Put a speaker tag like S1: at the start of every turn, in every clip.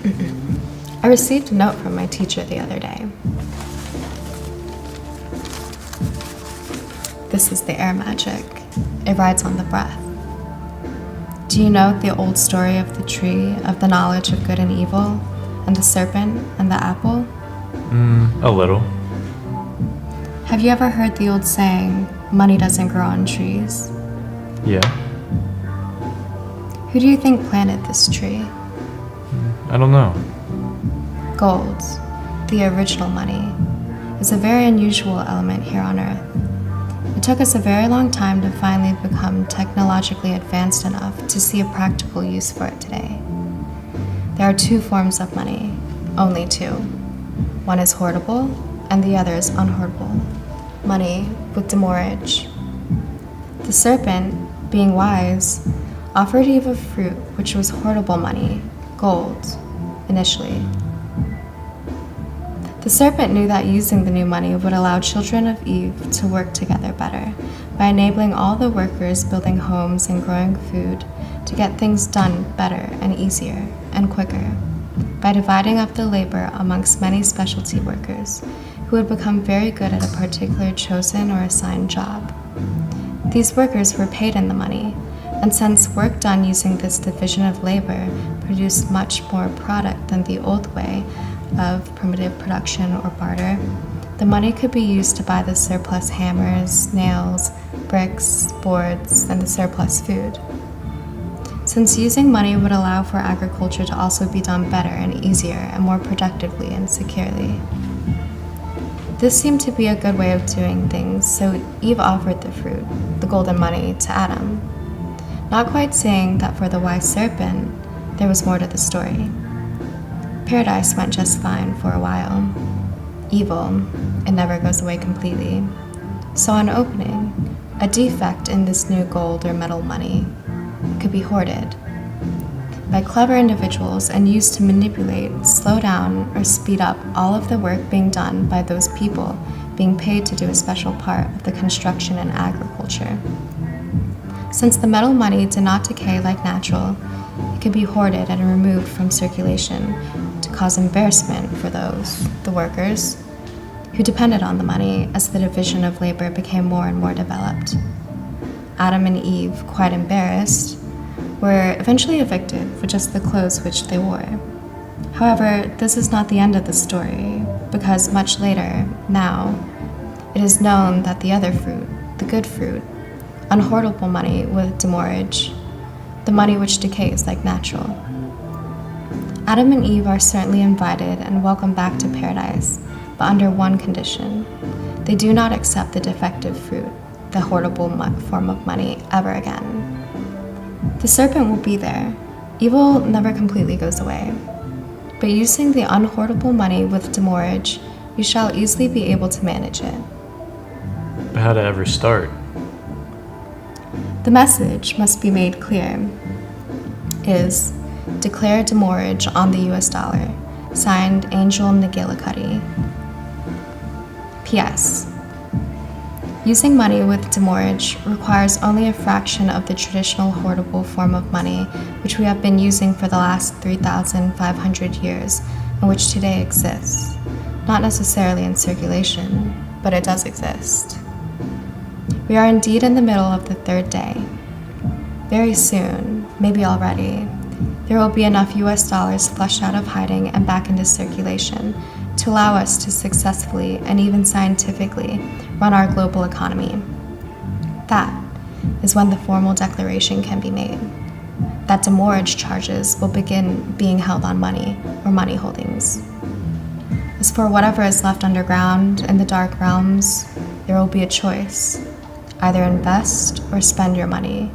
S1: I received a note from my teacher the other day. This is the air magic. It rides on the breath. Do you know the old story of the tree of the knowledge of good and evil, and the serpent and the apple?
S2: A little.
S1: Have you ever heard the old saying, money doesn't grow on trees?
S2: Yeah.
S1: Who do you think planted this tree?
S2: I don't know.
S1: Gold, the original money, is a very unusual element here on Earth. It took us a very long time to finally become technologically advanced enough to see a practical use for it today. There are two forms of money, only two. One is hoardable, and the other is unhoardable. Money with demurrage. The serpent, being wise, offered Eve a fruit which was hoardable money, gold, initially. The serpent knew that using the new money would allow children of Eve to work together better by enabling all the workers building homes and growing food to get things done better and easier and quicker by dividing up the labor amongst many specialty workers who would become very good at a particular chosen or assigned job. These workers were paid in the money, and since work done using this division of labor produced much more product than the old way of primitive production or barter, the money could be used to buy the surplus hammers, nails, bricks, boards, and the surplus food. Since using money would allow for agriculture to also be done better and easier and more productively and securely. This seemed to be a good way of doing things, so Eve offered the fruit, the golden money, to Adam, not quite saying that for the wise serpent, there was more to the story. Paradise went just fine for a while. Evil, it never goes away completely, saw an opening, a defect in this new gold or metal money. It could be hoarded by clever individuals and used to manipulate, slow down, or speed up all of the work being done by those people being paid to do a special part of the construction and agriculture. Since the metal money did not decay like natural, it could be hoarded and removed from circulation to cause embarrassment for those, the workers, who depended on the money as the division of labor became more and more developed. Adam and Eve, quite embarrassed, were eventually evicted for just the clothes which they wore. However, this is not the end of the story, because much later, now, it is known that the other fruit, the good fruit, unhoardable money with demurrage, the money which decays like natural. Adam and Eve are certainly invited and welcome back to paradise, but under one condition. They do not accept the defective fruit, the hoardable form of money, ever again. The serpent will be there. Evil never completely goes away. But using the unhoardable money with demurrage, you shall easily be able to manage it.
S2: But how to ever start?
S1: The message must be made clear. Is declare demurrage on the US dollar. Signed, Angel NicGillicuddy. P.S. Using money with demurrage requires only a fraction of the traditional hoardable form of money which we have been using for the last 3,500 years and which today exists. Not necessarily in circulation, but it does exist. We are indeed in the middle of the third day. Very soon, maybe already, there will be enough US dollars flushed out of hiding and back into circulation to allow us to successfully and even scientifically run our global economy. That is when the formal declaration can be made that demurrage charges will begin being held on money or money holdings. As for whatever is left underground in the dark realms, there will be a choice. Either invest or spend your money,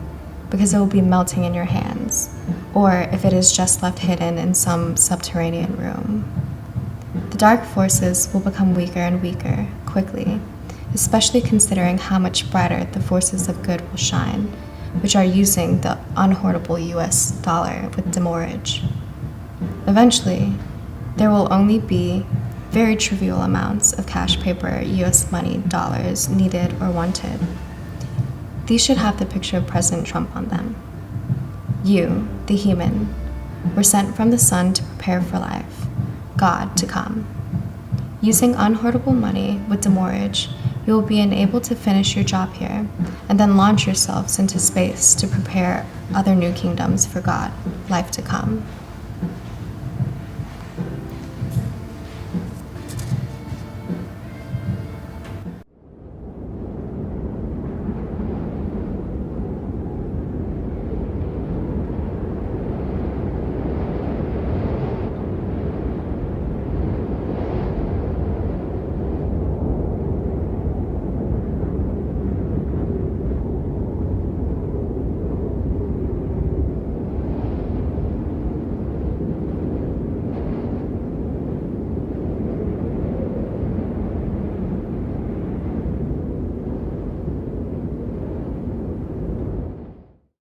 S1: because it will be melting in your hands, or if it is just left hidden in some subterranean room. The dark forces will become weaker and weaker, quickly, especially considering how much brighter the forces of good will shine, which are using the unhoardable US dollar with demurrage. Eventually, there will only be very trivial amounts of cash paper, US money, dollars needed or wanted. These should have the picture of President Trump on them. You, the human, We're sent from the sun to prepare for life, God to come. Using unhoardable money with demurrage, you will be enabled to finish your job here and then launch yourselves into space to prepare other new kingdoms for God, life to come.